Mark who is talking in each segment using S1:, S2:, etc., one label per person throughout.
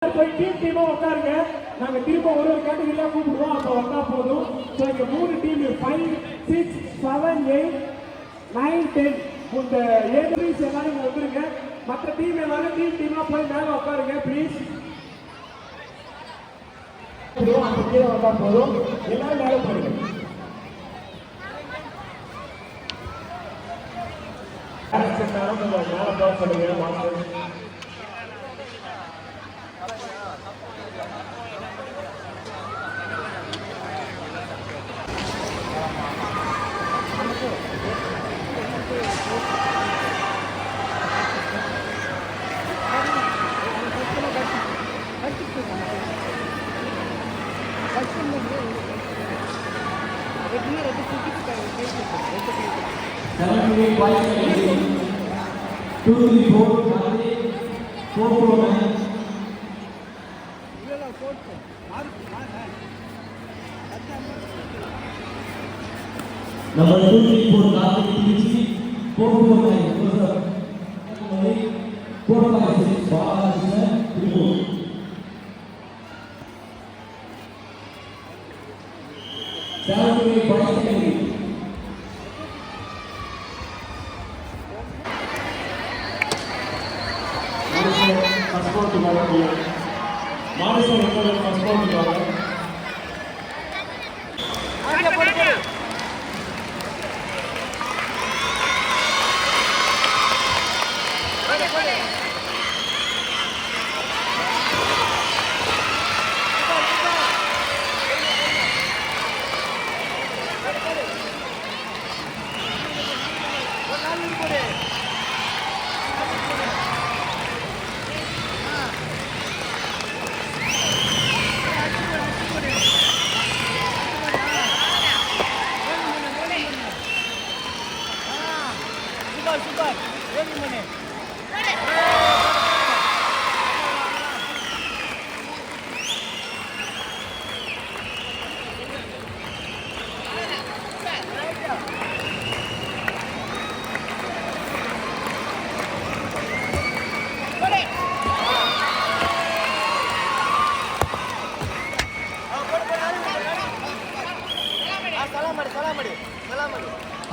S1: போய் டீமா உட்காருங்க. நாங்க திரும்ப ஒரு கேட்டகரியா கூப்பிடுவோம், அப்ப வந்தா போதும். ஸோ இங்க 3 டீம் 5, 6, 7, 8, 9, 10 இந்த ஏஜ்ரீஸ் எல்லாரும் இங்க வந்துருங்க. மற்ற டீம் எல்லாரும் டீமா போய் மேல உட்காருங்க ப்ளீஸ். அப்ப கீழே வந்தா போதும், எல்லாரும் மேல போடுங்க. மேல போக சொல்லுங்க master.
S2: Number 234 Karthik Tiruchi 449 456 Balakrishnan Tripur. Salary bicycle.
S1: Passport tomorrow. Madison passport tomorrow.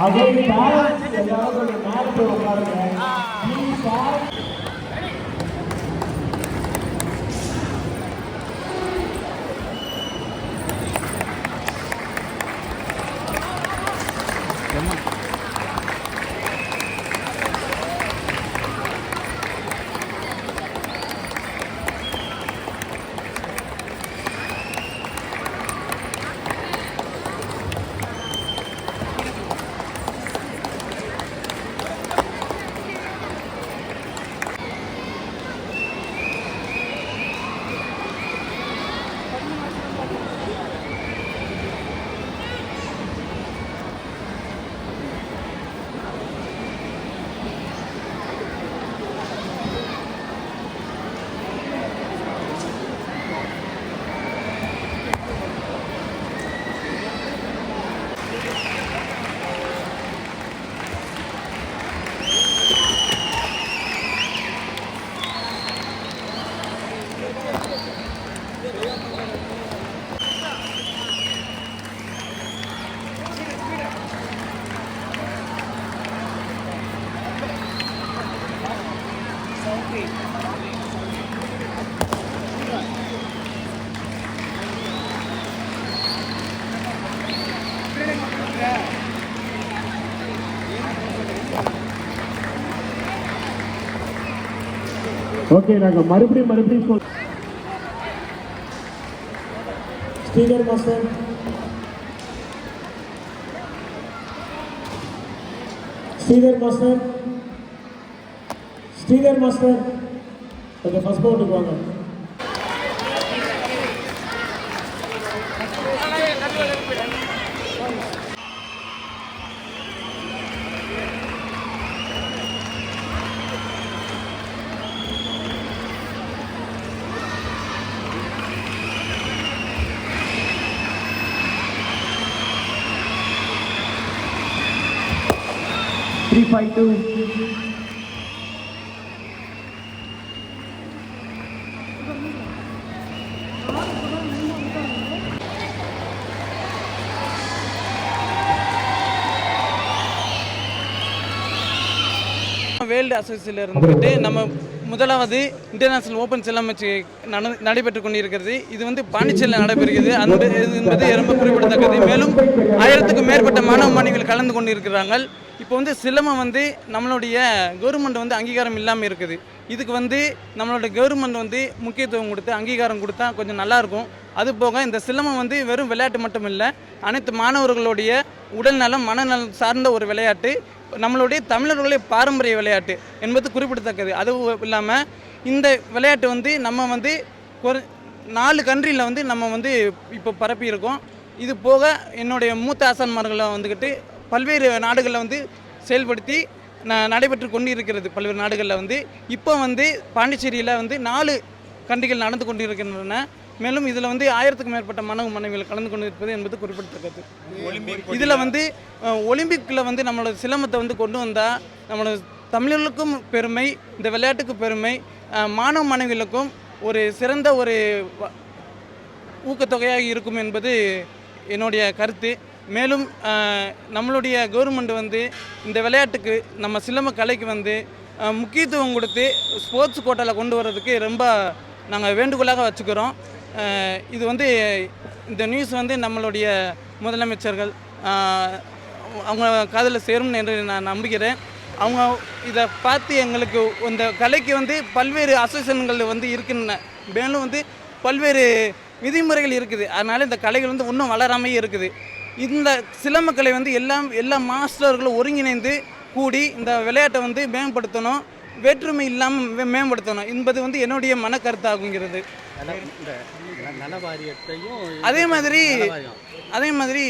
S1: அதே பேலன்ஸ் எல்லாரும் மேல போய் உட்காருங்க. ஓகே, நாங்க மறுபடியும் சொல். ஸ்ரீதர் மாஸ்டர், கொஞ்சம் ஃபர்ஸ்ட் பவுண்டுக்கு வாங்க. Three, 5-2.
S3: வேர்ல்டு அசோசியேஷனில் இருந்துக்கிட்டு நம்ம முதலாவது இன்டர்நேஷனல் ஓப்பன் சிலம்பம் மேட்ச் நடைபெற்று கொண்டிருக்கிறது. இது வந்து பாண்டிச்சேரியில் நடைபெறுகிறது என்பது ரொம்ப குறிப்பிடத்தக்கது. மேலும் 1000க்கும் மேற்பட்ட மாணவ மாணவிகள் கலந்து கொண்டிருக்கிறார்கள். இப்போ வந்து சிலம்பம் வந்து நம்மளுடைய கவர்மெண்ட் வந்து அங்கீகாரம் இல்லாமல் இருக்குது. இதுக்கு வந்து நம்மளோட கவர்மெண்ட் வந்து முக்கியத்துவம் கொடுத்து அங்கீகாரம் கொடுத்தா கொஞ்சம் நல்லாயிருக்கும். அதுபோக இந்த சிலம்பம் வந்து வெறும் விளையாட்டு மட்டும் இல்லை, அனைத்து மாணவர்களுடைய உடல்நலம் மனநலம் சார்ந்த ஒரு விளையாட்டு, நம்மளுடைய தமிழர்களுடைய பாரம்பரிய விளையாட்டு என்பது குறிப்பிடத்தக்கது. அதுவும் இல்லாமல் இந்த விளையாட்டு வந்து நம்ம வந்து 4 கண்ட்ரியில் வந்து நம்ம வந்து இப்போ பரப்பியிருக்கோம். இது போக என்னுடைய மூத்த ஆசான்மார்களை வந்துக்கிட்டு பல்வேறு நாடுகளில் வந்து செயல்படுத்தி நடைபெற்று கொண்டு இருக்கிறது. பல்வேறு நாடுகளில் வந்து இப்போ வந்து பாண்டிச்சேரியில் வந்து 4 கண்ட்ரிகள் நடந்து கொண்டு இருக்கின்றன. மேலும் இதில் வந்து 1000க்கும் மேற்பட்ட மாணவ மாணவிகள் கலந்து கொண்டு இருப்பது என்பது குறிப்பிடத்தக்கது. இதில் வந்து ஒலிம்பிக்கில் வந்து நம்மளோட சிலம்பத்தை வந்து கொண்டு வந்தால் நம்மளோட தமிழர்களுக்கும் பெருமை, இந்த விளையாட்டுக்கு பெருமை, மாணவ மாணவிகளுக்கும் ஒரு சிறந்த ஒரு ஊக்கத்தொகையாக இருக்கும் என்பது என்னுடைய கருத்து. மேலும் நம்மளுடைய கவர்மெண்ட் வந்து இந்த விளையாட்டுக்கு நம்ம சிலம்ப கலைக்கு வந்து முக்கியத்துவம் கொடுத்து ஸ்போர்ட்ஸ் கோட்டாவில் கொண்டு வர்றதுக்கு ரொம்ப நாங்கள் வேண்டுகோளாக வச்சுக்கிறோம். இது வந்து இந்த நியூஸ் வந்து நம்மளுடைய முதலமைச்சர்கள் அவங்க காதில் சேரும் என்று நான் நம்புகிறேன். அவங்க இதை பார்த்து எங்களுக்கு இந்த கலைக்கு வந்து பல்வேறு அசோசியேஷன்கள் வந்து இருக்கின்றன. மேலும் வந்து பல்வேறு விதிமுறைகள் இருக்குது. அதனால் இந்த கலைகள் வந்து இன்னும் வளராமையே இருக்குது. இந்த சிலம்ப கலை வந்து எல்லா மாஸ்டர்களும் ஒருங்கிணைந்து கூடி இந்த விளையாட்டை வந்து மேம்படுத்தணும், வேற்றுமை இல்லாமல் மேம்படுத்தணும் என்பது வந்து என்னுடைய மனக்கருத்தாகுங்கிறது. அதே மாதிரி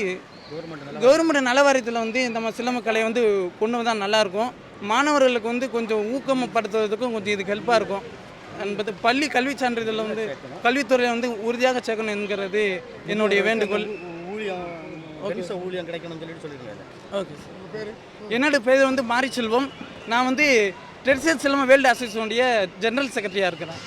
S3: கவர்மெண்ட் நலவாரியத்தில் வந்து நம்ம சிலம்ப கலையை வந்து கொண்டு வந்தால் நல்லாயிருக்கும். மாணவர்களுக்கு வந்து கொஞ்சம் ஊக்கப்படுத்துவதற்கும் கொஞ்சம் இதுக்கு ஹெல்ப்பாக இருக்கும் என்பது பள்ளி கல்வி சான்றிதழில் வந்து கல்வித்துறையில் வந்து உறுதியாக சேர்க்கணும் என்கிறது என்னுடைய வேண்டுகோள். ஓகே, என்னோட பேர் வந்து மாரி செல்வம். நான் வந்து டெரிசல் சிலம்பம் வேர்ல்டு அசோசியேஷனுடைய ஜெனரல் செக்ரட்டரியாக இருக்கிறேன்.